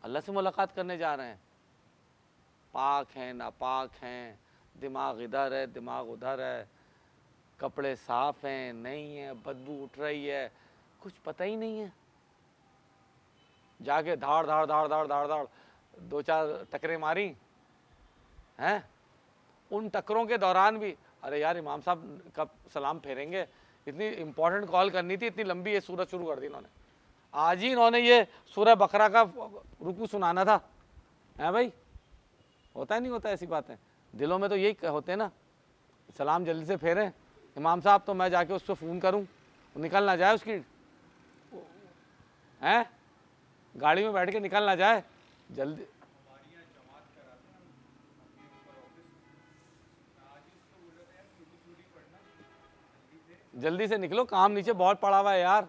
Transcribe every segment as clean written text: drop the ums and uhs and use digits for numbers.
اللہ سے ملاقات کرنے جا رہے ہیں. پاک ہیں ناپاک ہیں, دماغ ادھر ہے دماغ ادھر ہے, کپڑے صاف ہیں نہیں ہیں, بدبو اٹھ رہی ہے, کچھ پتہ ہی نہیں ہے. جا کے دھاڑ دھاڑ دھاڑ دھاڑ دھاڑ دھاڑ 2-4 ٹکریں ماری ہیں. ان ٹکروں کے دوران بھی ارے یار امام صاحب کب سلام پھیریں گے, اتنی امپورٹنٹ کال کرنی تھی, اتنی لمبی یہ سورت شروع کر دی انہوں نے. آج ہی انہوں نے یہ سورہ بقرہ کا رکوع سنانا تھا. ہے بھائی, ہوتا ہے نہیں ہوتا ایسی باتیں دلوں میں تو یہی ہوتے ہیں نا, سلام جلدی سے پھیریں امام صاحب تو میں جا کے اس کو فون کروں, نکل نہ جائے اس کی ہیں, گاڑی میں بیٹھ کے نکل نہ جائے جلدی. جلدی سے نکلو, کام نیچے بہت پڑا ہوا ہے یار,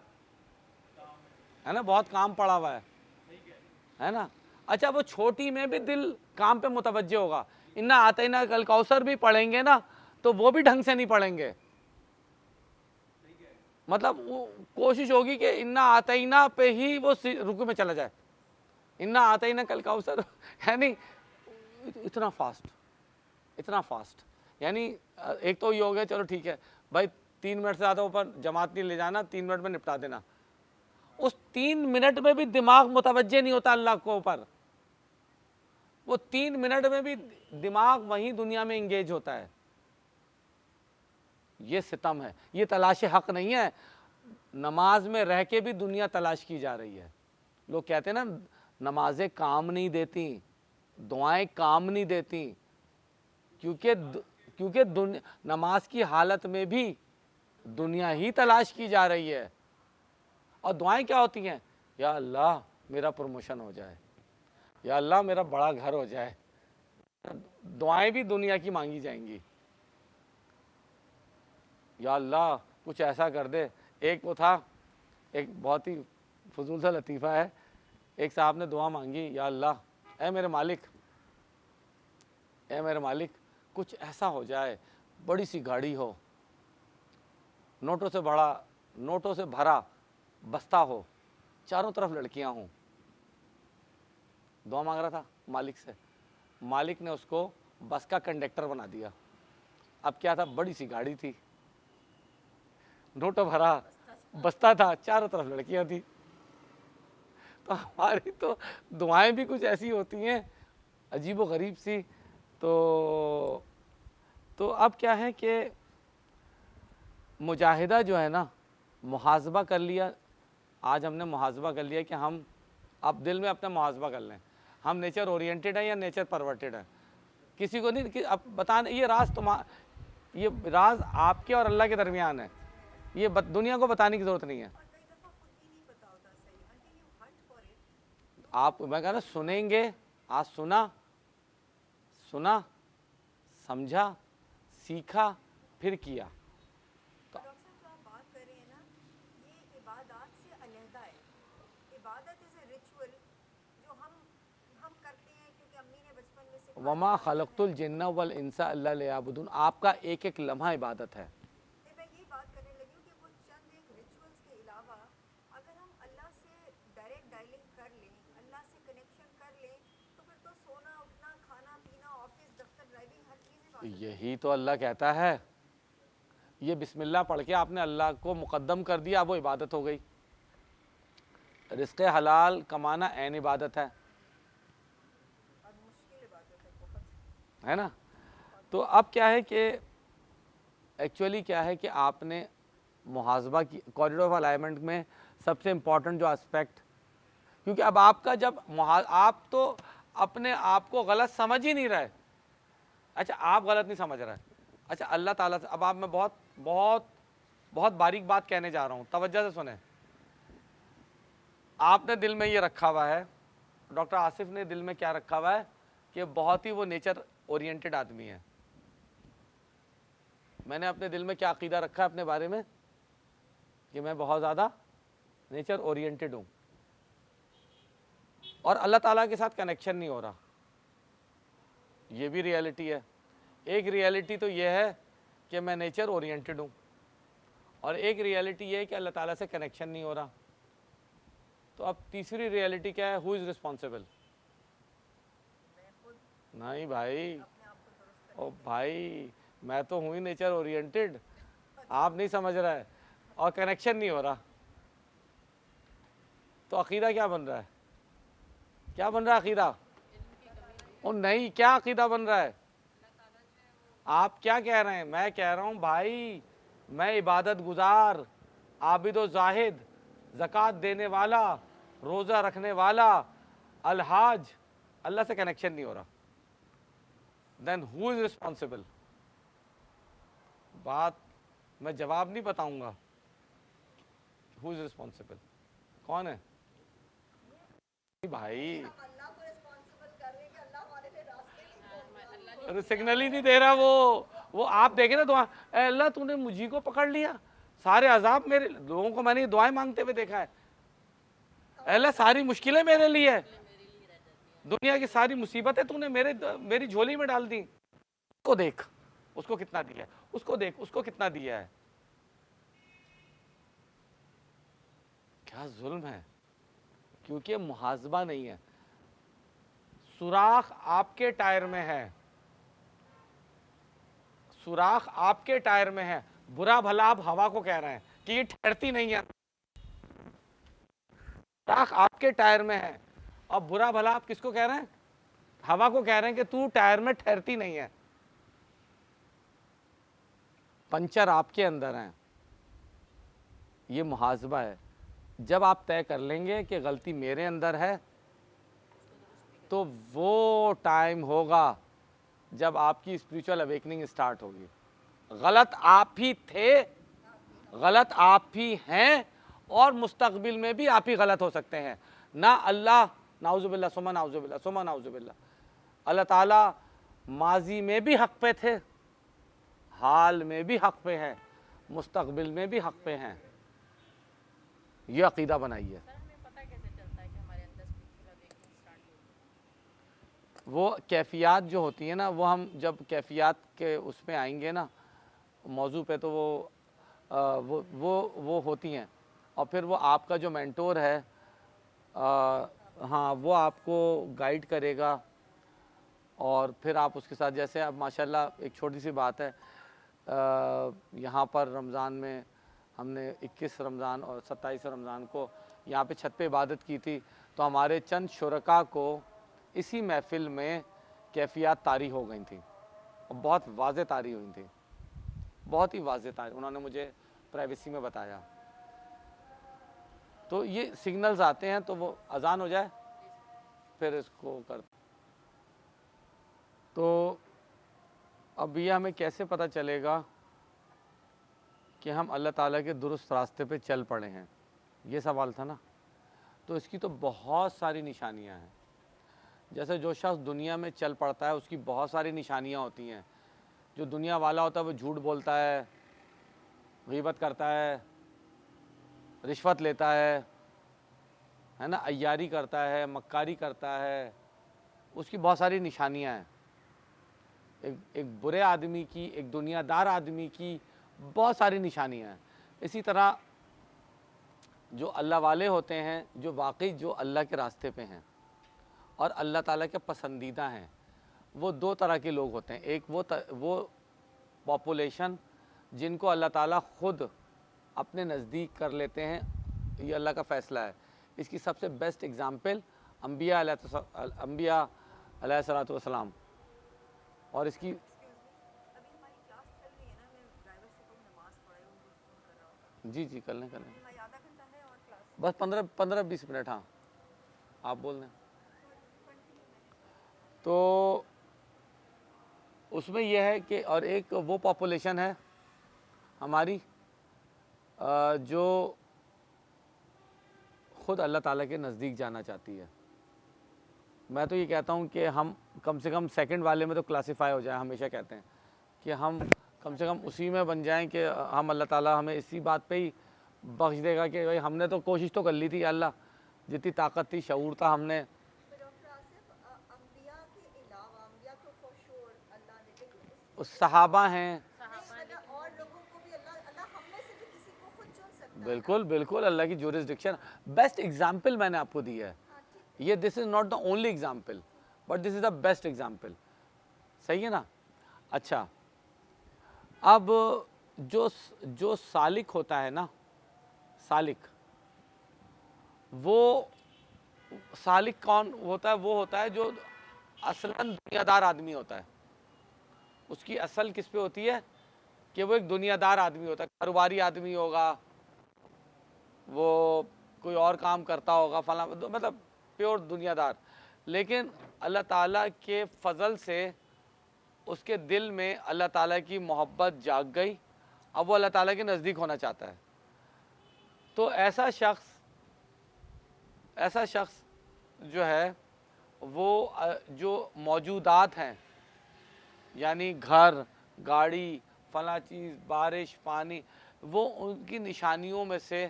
ہے نا, بہت کام پڑا ہوا ہے نا. اچھا وہ چھوٹی میں بھی دل کام پہ متوجہ ہوگا. انا آتینا الکوثر بھی پڑھیں گے نا تو وہ بھی ڈھنگ سے نہیں پڑھیں گے. مطلب وہ کوشش ہوگی کہ انا آتینا پہ ہی وہ رکوع میں چلا جائے. انا آتینا الکوثر یعنی اتنا فاسٹ, یعنی ایک تو یہ ہو گیا چلو ٹھیک ہے بھائی 3 منٹ سے زیادہ اوپر جماعت نہیں لے جانا, 3 منٹ میں نپٹا دینا. اس 3 منٹ میں بھی دماغ متوجہ نہیں ہوتا اللہ کو اوپر, وہ 3 منٹ میں بھی دماغ وہیں دنیا میں انگیج ہوتا ہے. یہ ستم ہے, یہ تلاش حق نہیں ہے. نماز میں رہ کے بھی دنیا تلاش کی جا رہی ہے. لوگ کہتے ہیں نا نمازیں کام نہیں دیتی, دعائیں کام نہیں دیتی, کیونکہ نماز کی حالت میں بھی دنیا ہی تلاش کی جا رہی ہے. اور دعائیں کیا ہوتی ہیں, یا اللہ میرا پروموشن ہو جائے, یا اللہ میرا بڑا گھر ہو جائے. دعائیں بھی دنیا کی مانگی جائیں گی, یا اللہ کچھ ایسا کر دے. ایک وہ تھا, ایک بہت ہی فضول سا لطیفہ ہے, ایک صاحب نے دعا مانگی, یا اللہ اے میرے مالک کچھ ایسا ہو جائے, بڑی سی گاڑی ہو, نوٹوں سے بھرا بستہ ہو, چاروں طرف لڑکیاں ہوں. دعا مانگ رہا تھا مالک سے, مالک نے اس کو بس کا کنڈکٹر بنا دیا. اب کیا تھا, بڑی سی گاڑی تھی, نوٹوں بھرا بستہ تھا, چاروں طرف لڑکیاں تھی. تو ہماری تو دعائیں بھی کچھ ایسی ہوتی ہیں عجیب و غریب سی. تو اب کیا ہے کہ مجاہدہ جو ہے نا, محاسبہ کر لیا. آج ہم نے محاسبہ کر لیا کہ ہم اب دل میں اپنا محاسبہ کر لیں, ہم نیچر اورینٹڈ ہیں یا نیچر پرورٹڈ ہیں. کسی کو نہیں کہ اب بتانا, یہ راز آپ کے اور اللہ کے درمیان ہے, یہ دنیا کو بتانے کی ضرورت نہیں ہے. آپ میں کہہ رہا سنیں گے, آج سنا سمجھا سیکھا پھر کیا. وما خلقت الجن والانس الا لیعبدون, آپ کا ایک ایک لمحہ عبادت ہے. میں یہ بات کرنے لگی ہوں کہ وہ چند ایک ریچولز کے علاوہ اگر ہم اللہ سے ڈائریکٹ ڈائلنگ کر لیں, اللہ سے کنیکشن کر لیں, تو پھر تو سونا اٹھنا کھانا پینا آفس دفتر ڈرائیونگ ہر چیز. یہی تو اللہ کہتا ہے, یہ بسم اللہ پڑھ کے آپ نے اللہ کو مقدم کر دیا, وہ عبادت ہو گئی. رزق حلال کمانا عین عبادت ہے نا. تو اب کیا ہے کہ ایکچولی کیا ہے کہ آپ نے محاسبہ کی کوریڈور آف الائنمنٹ میں سب سے امپورٹنٹ جو اسپیکٹ, کیونکہ اب آپ کا جب آپ تو اپنے آپ کو غلط سمجھ ہی نہیں رہے. اچھا آپ غلط نہیں سمجھ رہے, اچھا اللہ تعالیٰ سے اب آپ میں بہت بہت بہت باریک بات کہنے جا رہا ہوں, توجہ سے سنیں. آپ نے دل میں یہ رکھا ہوا ہے, ڈاکٹر آصف نے دل میں کیا رکھا ہوا ہے کہ بہت ہی وہ نیچر اورینٹڈ آدمی ہے. میں نے اپنے دل میں کیا عقیدہ رکھا ہے اپنے بارے میں کہ میں بہت زیادہ نیچر اورینٹڈ ہوں, اور اللہ تعالیٰ کے ساتھ کنیکشن نہیں ہو رہا. یہ بھی ریالٹی ہے. ایک ریالٹی تو یہ ہے کہ میں نیچر اورینٹڈ ہوں, اور ایک ریالٹی یہ ہے کہ اللہ تعالیٰ سے کنیکشن نہیں ہو رہا. تو اب تیسری ریالٹی کیا ہے, ہو از رسپانسیبل. नहीं भाई, अपने आप को दुरुस्त ओ भाई मैं तो हूँ ही नेचर ओरिएंटेड, आप नहीं समझ रहा है और कनेक्शन नहीं हो रहा, तो अकीदा क्या बन रहा है? क्या बन रहा है अकीदा? ओ नहीं, क्या अकीदा बन रहा है? आप क्या कह रहे हैं? मैं कह रहा हूँ भाई, मैं इबादत गुजार, आबिद जाहिद, ज़कात देने वाला, रोज़ा रखने वाला, अलहाज, अल्लाह से कनेक्शन नहीं हो रहा, देन हु इज़ रिस्पॉन्सिबल? बात मैं जवाब नहीं बताऊंगा, हु इज़ रिस्पॉन्सिबल, कौन है भाई? अल्लाह को रिस्पॉन्सिबल कर रहे हैं कि अल्लाह हमारे लिए रास्ते नहीं खोल रहा। अरे सिग्नल ही नहीं दे रहा वो आप देखे ना दुआ, "ऐ अल्लाह तूने मुझी को पकड़ लिया, सारे अजाब मेरे", लोगों को मैंने ये दुआएं मांगते हुए देखा है, "ऐ अल्लाह सारी मुश्किलें मेरे लिए है, दुनिया की सारी मुसीबतें तूने मेरी झोली में डाल दी, उसको देख उसको कितना दिया है, उसको देख उसको कितना दिया है, क्या जुल्म है, क्योंकि मुहासबा नहीं है, सुराख आपके टायर में है, सुराख आपके टायर में है, बुरा भला आप हवा को कह रहे हैं कि ये ठहरती नहीं है, सुराख आपके टायर में है, और बुरा भला आप किसको कह रहे हैं? हवा को कह रहे हैं कि तू टायर में ठहरती नहीं है, पंचर आपके अंदर है, ये मुहासबा है। जब आप तय कर लेंगे कि गलती मेरे अंदर है, तो वो टाइम होगा जब आपकी स्पिरिचुअल अवेकनिंग स्टार्ट होगी। गलत आप ही थे, गलत आप ही हैं, और मुस्तकबिल में भी आप ही गलत हो सकते हैं ना। अल्लाह नाउजुबिल्ला सुमा नाउजुबिल्ला सुमा नाउजुबिल्ला, अल्लाह ताला माजी में भी हक पे थे, हाल में भी हक पे हैं, मुस्तकबिल में भी हक पे हैं। ये अकीदा बनाइए। सर हमें पता कैसे चलता है कि हमारे अंदर स्पिरिचुअल अवेकनिंग स्टार्ट हो? वो कैफियत जो होती है ना, वो हम जब कैफियत के उसमें आएंगे ना मौजू पे, तो वो होती हैं, और फिर वो आपका जो मेंटोर है, हाँ, वो आपको गाइड करेगा, और फिर आप उसके साथ, जैसे अब माशाल्लाह एक छोटी सी बात है, यहाँ पर रमज़ान में हमने 21 रमज़ान और 27 रमज़ान को यहाँ पे छत पे इबादत की थी, तो हमारे चंद शुरका को इसी महफ़िल में कैफियत तारी हो गई थी, और बहुत वाज़े तारी हुई थी, बहुत ही वाज़े तारी, उन्होंने मुझे प्राइवेसी में बताया। तो ये सिग्नल्स आते हैं, तो वो अजान हो जाए फिर इसको कर। तो अब ये हमें कैसे पता चलेगा कि हम अल्लाह ताला के दुरुस्त रास्ते पे चल पड़े हैं, ये सवाल था ना। तो इसकी तो बहुत सारी निशानियां हैं। जैसे जो शख्स दुनिया में चल पड़ता है, उसकी बहुत सारी निशानियां होती हैं। जो दुनिया वाला होता है वो झूठ बोलता है, गीबत करता है, रिश्वत लेता है ना, अय्यारी करता है, मक्कारी करता है, उसकी बहुत सारी निशानियां हैं। एक बुरे आदमी की, एक दुनियादार आदमी की बहुत सारी निशानियां हैं। इसी तरह जो अल्लाह वाले होते हैं, जो वाकई जो अल्लाह के रास्ते पे हैं और अल्लाह ताला के पसंदीदा हैं, वो दो तरह के लोग होते हैं। एक वो पॉपुलेशन जिनको अल्लाह ताला ख़ुद अपने नज़दीक कर लेते हैं, ये अल्लाह का फ़ैसला है। इसकी सबसे बेस्ट एग्ज़ाम्पल अम्बिया अलैहिस्सलाम, और इसकी अभी हमारी क्लास चल रही है ना, मैं ड्राइवर से कहूँ नमाज पढ़े, उनको फ़ोन कर रहा हूँ। जी कर लें हमारी आधा घंटा है और क्लास बस 15-20 मिनट। हाँ आप बोल दें। तो उसमें यह है कि, और एक वो पॉपुलेशन है हमारी जो ख़ुद अल्लाह ताला के नज़दीक जाना चाहती है। मैं तो ये कहता हूँ कि हम कम से कम सेकंड वाले में तो क्लासिफाई हो जाए। हमेशा कहते हैं कि हम कम से कम उसी में बन जाएं कि हम, अल्लाह ताला हमें इसी बात पे ही बख्श देगा कि भाई हमने तो कोशिश तो कर ली थी, अल्लाह जितनी ताकत थी, शऊर था, हमने। तो डॉक्टर आसिफ, अंबिया के अलावा, अंबिया तो फॉर श्योर अल्लाह ने, लेकिन उस सहाबा हैं, मतलब और लोगों को भी अल्लाह हम में से भी किसी को खुद चुन सकता है। बिल्कुल बिल्कुल, अल्लाह की जुरिस्डिक्शन। बेस्ट एग्जाम्पल मैंने आपको दी है ये, this is not the only example, but this is the best example. صحیح ہے نا. اچھا اب جو سالک ہوتا ہے نا, سالک, وہ سالک کون ہوتا ہے؟ وہ ہوتا ہے جو اصلاً دنیا دار آدمی ہوتا ہے. اس کی اصل کس پہ ہوتی ہے کہ وہ ایک دنیا دار آدمی ہوتا ہے, کاروباری آدمی ہوگا, وہ کوئی اور کام کرتا ہوگا فلاں, مطلب پیور دنیا دار. لیکن اللہ تعالیٰ کے فضل سے اس کے دل میں اللہ تعالیٰ کی محبت جاگ گئی, اب وہ اللہ تعالیٰ کے نزدیک ہونا چاہتا ہے. تو ایسا شخص جو ہے وہ جو موجودات ہیں, یعنی گھر, گاڑی, فلاں چیز, بارش, پانی, وہ ان کی نشانیوں میں سے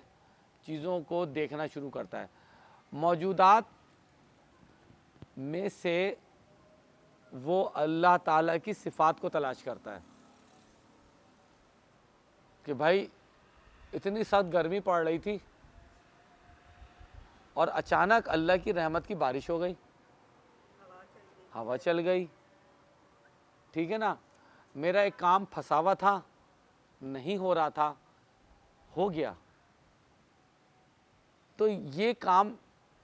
چیزوں کو دیکھنا شروع کرتا ہے. موجودات میں سے وہ اللہ تعالیٰ کی صفات کو تلاش کرتا ہے کہ بھائی اتنی سخت گرمی پڑ رہی تھی اور اچانک اللہ کی رحمت کی بارش ہو گئی, ہوا چل گئی, ٹھیک ہے نا. میرا ایک کام پھنسا ہوا تھا, نہیں ہو رہا تھا, ہو گیا. تو یہ کام,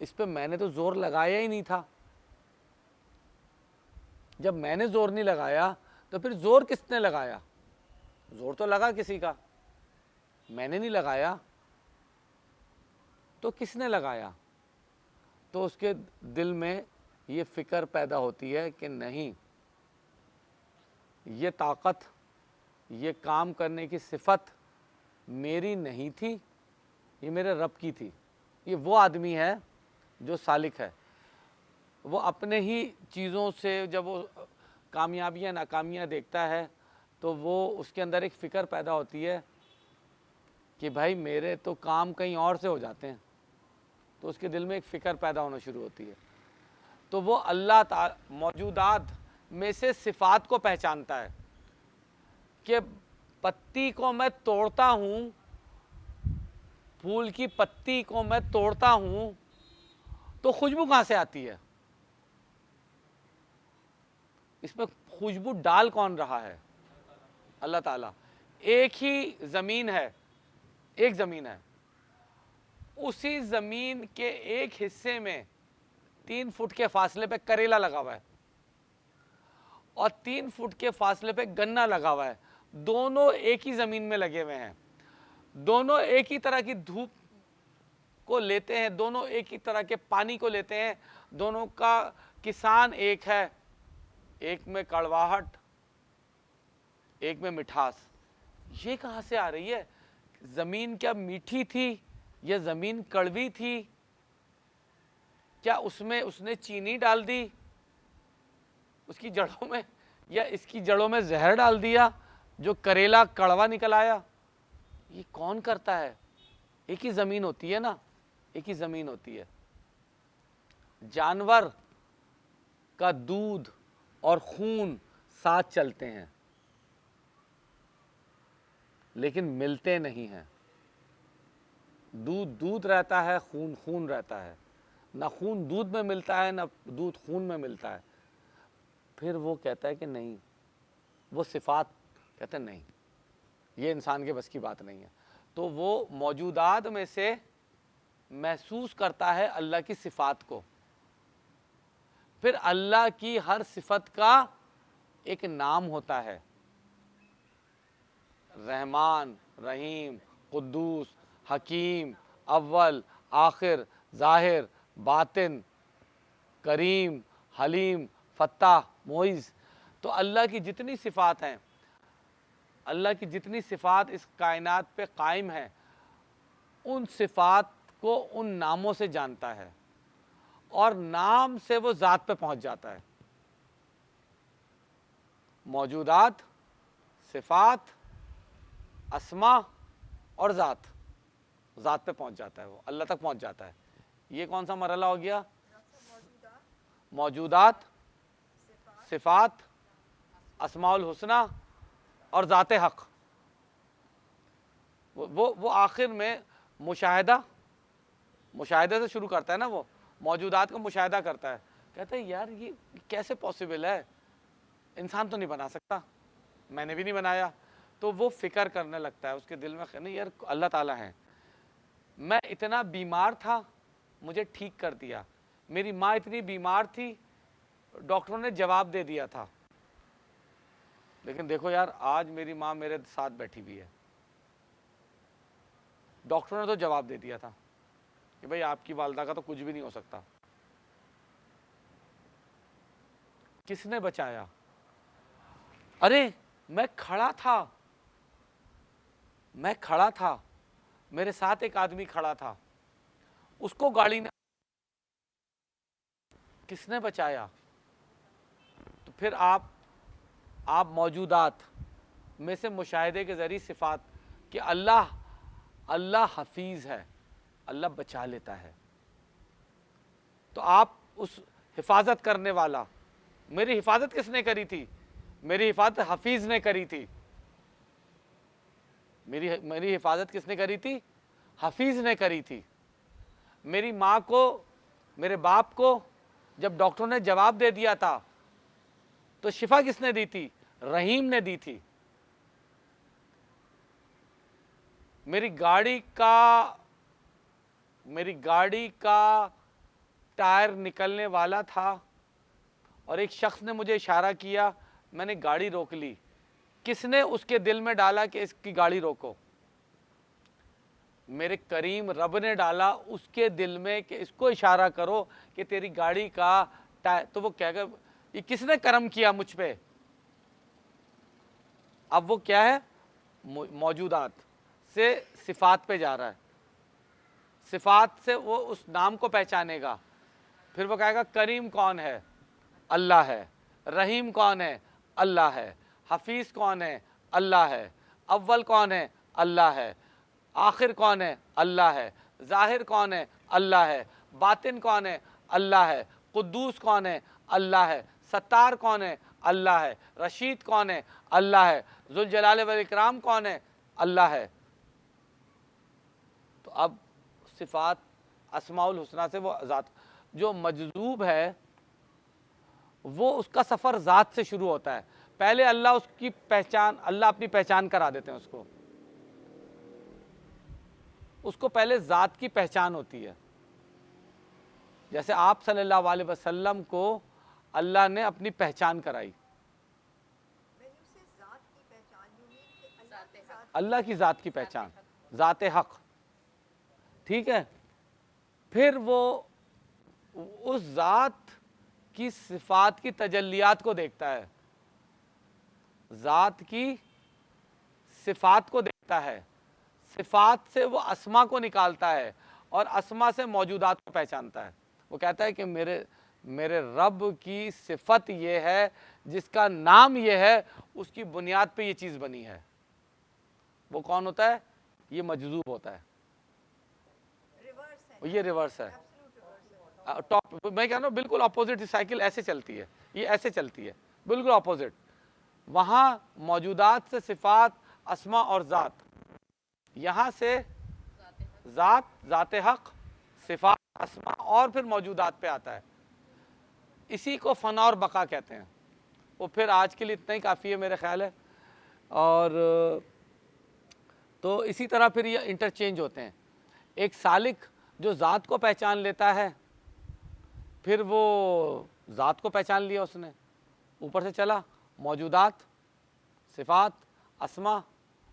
اس پہ میں نے تو زور لگایا ہی نہیں تھا. جب میں نے زور نہیں لگایا تو پھر زور کس نے لگایا؟ زور تو لگا کسی کا, میں نے نہیں لگایا تو کس نے لگایا؟ تو اس کے دل میں یہ فکر پیدا ہوتی ہے کہ نہیں, یہ طاقت, یہ کام کرنے کی صفت میری نہیں تھی, یہ میرے رب کی تھی. یہ وہ آدمی ہے جو سالک ہے. وہ اپنے ہی چیزوں سے جب وہ کامیابیاں ناکامیاں دیکھتا ہے تو وہ اس کے اندر ایک فکر پیدا ہوتی ہے کہ بھائی میرے تو کام کہیں اور سے ہو جاتے ہیں. تو اس کے دل میں ایک فکر پیدا ہونا شروع ہوتی ہے. تو وہ اللہ تعالی موجودات میں سے صفات کو پہچانتا ہے کہ پتی کو میں توڑتا ہوں, پھول کی پتی کو میں توڑتا ہوں تو خوشبو کہاں سے آتی ہے؟ اس میں خوشبو ڈال کون رہا ہے؟ اللہ تعالیٰ. ایک ہی زمین ہے, ایک زمین ہے, اسی زمین کے ایک حصے میں 3 فٹ کے فاصلے پہ کریلا لگا ہوا ہے اور 3 فٹ کے فاصلے پہ گنا لگا ہوا ہے. دونوں ایک ہی زمین میں لگے ہوئے ہیں, دونوں ایک ہی طرح کی دھوپ کو لیتے ہیں, دونوں ایک ہی طرح کے پانی کو لیتے ہیں, دونوں کا کسان ایک ہے, ایک میں کڑواہٹ, ایک میں مٹھاس. یہ کہاں سے آ رہی ہے؟ زمین کیا میٹھی تھی یا زمین کڑوی تھی؟ کیا اس میں اس نے چینی ڈال دی اس کی جڑوں میں, یا اس کی جڑوں میں زہر ڈال دیا جو کریلا کڑوا نکل آیا؟ یہ کون کرتا ہے؟ ایک ہی زمین ہوتی ہے نا, ایک ہی زمین ہوتی ہے. جانور کا دودھ اور خون ساتھ چلتے ہیں لیکن ملتے نہیں ہیں. دودھ دودھ رہتا ہے, خون خون رہتا ہے. نہ خون دودھ میں ملتا ہے, نہ دودھ خون میں ملتا ہے. پھر وہ کہتا ہے کہ نہیں, وہ صفات کہتے ہیں نہیں, یہ انسان کے بس کی بات نہیں ہے. تو وہ موجودات میں سے محسوس کرتا ہے اللہ کی صفات کو. پھر اللہ کی ہر صفت کا ایک نام ہوتا ہے, رحمان, رحیم, قدوس, حکیم, اول, آخر, ظاہر, باطن, کریم, حلیم, فتاح, معز. تو اللہ کی جتنی صفات ہیں, اللہ کی جتنی صفات اس کائنات پہ قائم ہیں, ان صفات کو ان ناموں سے جانتا ہے اور نام سے وہ ذات پہ پہنچ جاتا ہے. موجودات, صفات, اسما اور ذات, ذات پہ پہنچ جاتا ہے, وہ اللہ تک پہنچ جاتا ہے. یہ کون سا مرحلہ ہو گیا؟ موجودات, صفات, اسماء الحسنہ اور ذات حق. وہ آخر میں مشاہدہ سے شروع کرتا ہے نا. وہ موجودات کا مشاہدہ کرتا ہے, کہتا ہے یار یہ کیسے پاسبل ہے इंसान तो नहीं बना सकता, मैंने भी नहीं बनाया। तो वो फिक्र करने लगता है, उसके दिल में नहीं यार अल्लाह ताला है। मैं इतना बीमार था, मुझे ठीक कर दिया। मेरी माँ इतनी बीमार थी, डॉक्टरों ने जवाब दे दिया था। लेकिन देखो यार, आज मेरी माँ मेरे साथ बैठी हुई है। डॉक्टरों ने तो जवाब दे दिया था कि भाई आपकी वालदा का तो कुछ भी नहीं हो सकता। किसने बचाया? अरे मैं खड़ा था, मेरे साथ एक आदमी खड़ा था, उसको गाड़ी ने, किसने बचाया? तो फिर आप मौजूदात में से मुशाहिदे के जरिए सिफात कि अल्लाह हफीज है, अल्लाह बचा लेता है। तो आप उस हिफाजत करने वाला, मेरी हिफाजत किसने करी थी? मेरी हिफाजत हफीज ने करी थी। मेरी हिफाजत किसने करी थी? हफीज ने करी थी। मेरी माँ को, मेरे बाप को जब डॉक्टरों ने जवाब दे दिया था तो शिफा किसने दी थी? रहीम ने दी थी। मेरी गाड़ी का टायर निकलने वाला था और एक शख्स ने मुझे इशारा किया, मैंने गाड़ी रोक ली। किसने उसके दिल में डाला कि इसकी गाड़ी रोको? मेरे करीम रब ने डाला उसके दिल में कि इसको इशारा करो कि तेरी गाड़ी का टायर। तो वो कहेगा ये किसने करम किया मुझ पे? अब वो क्या है? मौजूदात से सिफात पे जा रहा है। सिफात से वो उस नाम को पहचानेगा। फिर वो कहेगा करीम कौन है? अल्लाह है। रहीम कौन है? अल्लाह है। हफीज कौन है? अल्लाह है। अव्वल कौन है? अल्लाह है। आखिर कौन है? अल्लाह है। ज़ाहिर कौन है? अल्लाह है। बातिन कौन है? अल्लाह है। कुद्दूस कौन है? अल्लाह है। सत्तार कौन है? अल्लाह है। रशीद कौन है? अल्लाह है। जुल जलाल वल इकराम कौन है? अल्लाह है। तो अब सिफात अस्माउल हुस्ना से वो ज़ात, जो मजजूब है वो उसका सफ़र ज़ात से शुरू होता है। पहले अल्लाह उसकी पहचान, अल्लाह अपनी पहचान करा देते हैं उसको पहले ज़ात की पहचान होती है। जैसे आप सल्लल्लाहु अलैहि वसल्लम को अल्लाह ने अपनी पहचान कराई। अल्लाह की ज़ात की पहचान, ज़ात हक़, ठीक है। फिर वो उस ज़ात की सिफ़ात की तजल्लियात को देखता है, ज़ात की सिफ़ात को देखता है, सिफ़ात से वो अस्मा को निकालता है और अस्मा से मौजूदात को पहचानता है। वो कहता है कि मेरे रब की सिफ़त ये है, जिसका नाम ये है, उसकी बुनियाद पे ये चीज़ बनी है। वो कौन होता है? ये मजजूब होता है। ये रिवर्स है। टॉप मैं कह रहा हूँ बिल्कुल अपोजिट साइकिल ऐसे चलती है, ये ऐसे चलती है, बिल्कुल अपोजिट। वहाँ मौजूदात से सिफ़ात, अस्मा और ज़ात, यहाँ से ज़ात हक़, सिफ़ात, अस्मा और फिर मौजूदात पे आता है। इसी को फ़ना और बका कहते हैं। वो फिर आज के लिए इतना ही काफ़ी है मेरे ख्याल है। और तो इसी तरह फिर ये इंटरचेंज होते हैं। एक सालिक जो ज़ात को पहचान लेता है, फिर वो ज़ात को पहचान लिया उसने, ऊपर से चला मौजूदात, सिफ़ात, अस्मा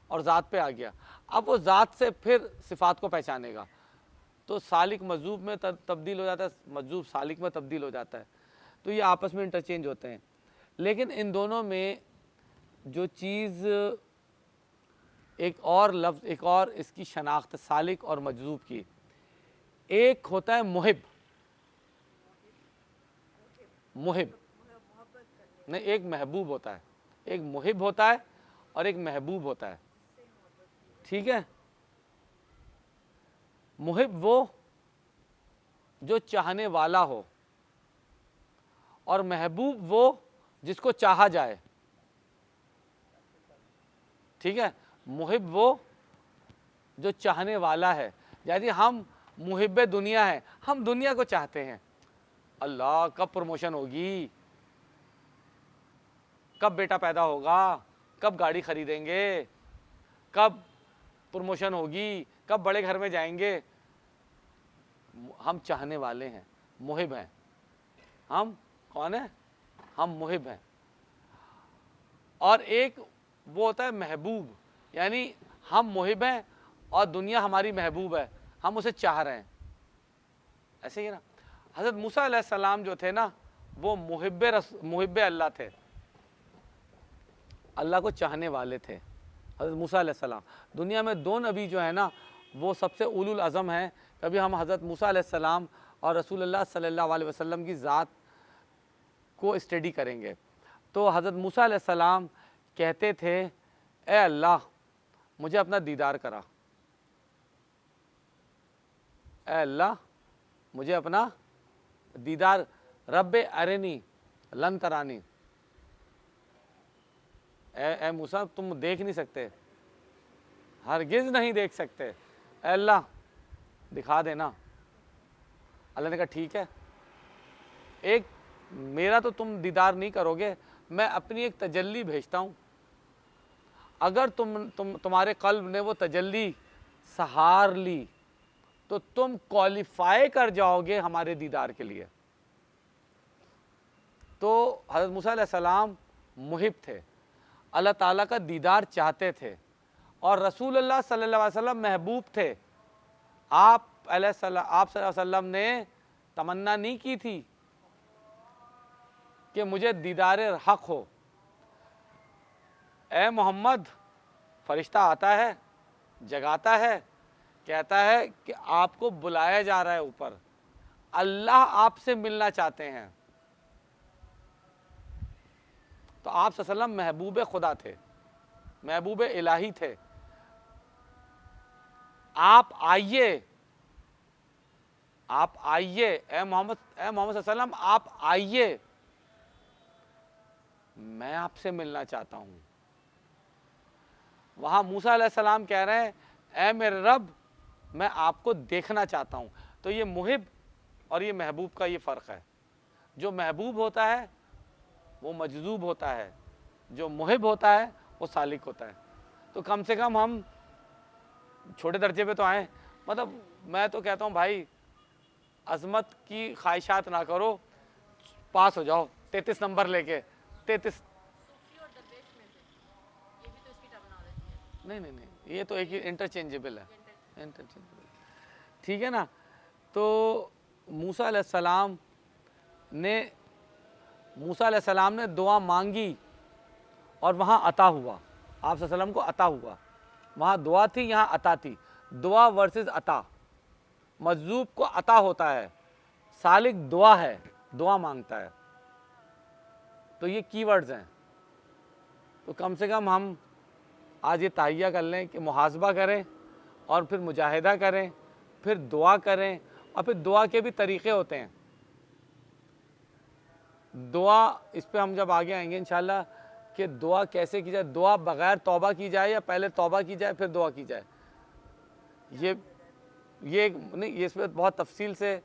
और ज़ात पे आ गया। अब वो ज़ात से फिर सिफ़ात को पहचानेगा, तो सालिक मजजूब में तब्दील हो जाता है, मजजूब सालिक में तब्दील हो जाता है। तो ये आपस में इंटरचेंज होते हैं। लेकिन इन दोनों में जो चीज़, एक और लफ्ज़, एक और इसकी शनाख्त सालिक और मजजूब की, एक होता है मुहिब नहीं, एक महबूब होता है। एक मुहिब होता है और एक महबूब होता है, ठीक है। मुहिब वो जो चाहने वाला हो, और महबूब वो जिसको चाहा जाए, ठीक है। मुहिब वो जो चाहने वाला है, यानी हम मुहिब्बे दुनिया हैं, हम दुनिया को चाहते हैं। अल्लाह कब प्रमोशन होगी, कब बेटा पैदा होगा, कब गाड़ी खरीदेंगे, कब प्रमोशन होगी, कब बड़े घर में जाएंगे। हम चाहने वाले हैं, मुहिब हैं। हम कौन है? हम मुहिब हैं। और एक वो होता है महबूब, यानी हम मुहिब हैं और दुनिया हमारी महबूब है, हम उसे चाह रहे हैं। ऐसे ही ना, हज़रत मूसा अलैहिस्सलाम जो थे ना, वो मुहिब अल्लाह थे, अल्लाह को चाहने वाले थे। हज़रत मूसा अलैहिस्सलाम, दुनिया में 2 नबी जो है ना, वो सबसे उलुल अज़म हैं। कभी हम हज़रत मूसा अलैहिस्सलाम और रसूलुल्लाह सल्लल्लाहु अलैहि वसल्लम की ज़ात को स्टडी करेंगे तो हज़रत मूसा अलैहिस्सलाम कहते थे, ए अल्लाह मुझे अपना दीदार करा, ए अल्लाह मुझे अपना दीदार, रब्बे अरनी लन तरानी। ए मूसा तुम देख नहीं सकते, हरगिज़ नहीं देख सकते, ए अल्लाह दिखा देना। अल्लाह ने कहा ठीक है, एक मेरा तो तुम दीदार नहीं करोगे, मैं अपनी एक तजल्ली भेजता हूँ, अगर तुम्हारे कल्ब ने वो तजल्ली सहार ली तो तुम क्वालिफाई कर जाओगे हमारे दीदार के लिए। तो हज़रत मूसा अलैहिस्सलाम मुहिब थे, अल्लाह ताला का दीदार चाहते थे, और रसूलुल्लाह सल्लल्लाहु अलैहि वसल्लम महबूब थे। आप सल्लल्लाहु अलैहि वसल्लम ने तमन्ना नहीं की थी कि मुझे दीदार हक हो। ए मोहम्मद, फरिश्ता आता है, जगाता है, कहता है कि आपको बुलाया जा रहा है ऊपर, अल्लाह आपसे मिलना चाहते हैं। तो आप सल्लल्लाहु अलैहि वसल्लम महबूब खुदा थे, महबूब इलाही थे। आप आइए, ए मोहम्मद सल्लल्लाहु अलैहि वसल्लम आप आइए, मैं आपसे मिलना चाहता हूं। वहां मूसा अलैहिस्सलाम कह रहे हैं, ए मेरे रब मैं आपको देखना चाहता हूं। तो ये मुहिब और ये महबूब का ये फ़र्क है। जो महबूब होता है वो मजजूब होता है, जो मुहिब होता है वो सालिक होता है। तो कम से कम हम छोटे दर्जे पे तो आए। मतलब मैं तो कहता हूँ भाई, अजमत की ख्वाहिशात ना करो, पास हो जाओ 33 नंबर लेके। 33 सूफी और दरवेश में से ये भी तो इसकी टर्मिनोलॉजी है। नहीं, ये तो एक ही इंटरचेंजेबल है, इंटर इंटरचेंजेबल, ठीक है ना। तो मूसा अलैहिस्सलाम ने दुआ मांगी और वहाँ अता हुआ, आप सल्लल्लाहु अलैहि वसल्लम को अता हुआ। वहाँ दुआ थी, यहाँ अता थी। दुआ वर्सेस अता, मजजूब को अता होता है, सालिक दुआ है, दुआ मांगता है। तो ये कीवर्ड्स हैं। तो कम से कम हम आज ये तहिया कर लें कि मुहासबा करें और फिर मुजाहिदा करें, फिर दुआ करें, और फिर दुआ के भी तरीक़े होते हैं। दुआ, इस पे हम जब आगे आएंगे इंशाल्लाह कि दुआ कैसे की जाए, दुआ बग़ैर तौबा की जाए या पहले तौबा की जाए फिर दुआ की जाए। ये नहीं, ये इसमें बहुत तफसील से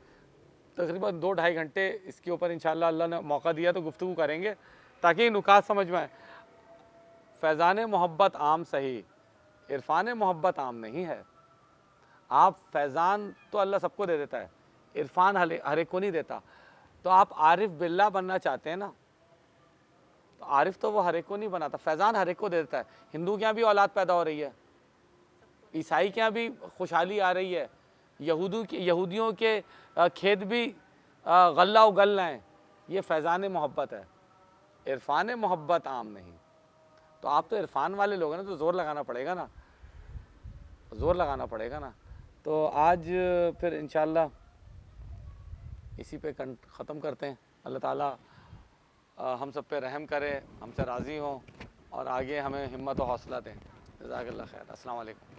तकरीबन 2-2.5 घंटे इसके ऊपर इंशाल्लाह अल्लाह ने मौका दिया तो गुफ्तगू करेंगे ताकि नुकात समझ में आए। फैज़ान मोहब्बत आम सही, इरफान मोहब्बत आम नहीं है। आप फैज़ान तो अल्लाह सबको दे देता है, इरफान हर एक को नहीं देता। तो आप आरिफ बिल्ला बनना चाहते हैं ना, तो आरिफ तो वो हर एक को नहीं बनाता, फैज़ान हर एक को दे देता है। हिंदू के यहाँ भी औलाद पैदा हो रही है, ईसाई के यहाँ भी खुशहाली आ रही है, यहूदियों के खेत भी गल्ला उगल रहे हैं। ये फैज़ान मोहब्बत है, इरफान मोहब्बत आम नहीं। तो आप तो इरफान वाले लोग हैं ना, तो ज़ोर लगाना पड़ेगा ना, ज़ोर लगाना पड़ेगा ना। तो आज फिर इंशाल्लाह इसी पे ख़त्म करते हैं। अल्लाह ताला हम सब पे रहम करे, हमसे राज़ी हों और आगे हमें हिम्मत और हौसला दें। जज़ाकल्लाह खैर। अस्सलाम वालेकुम।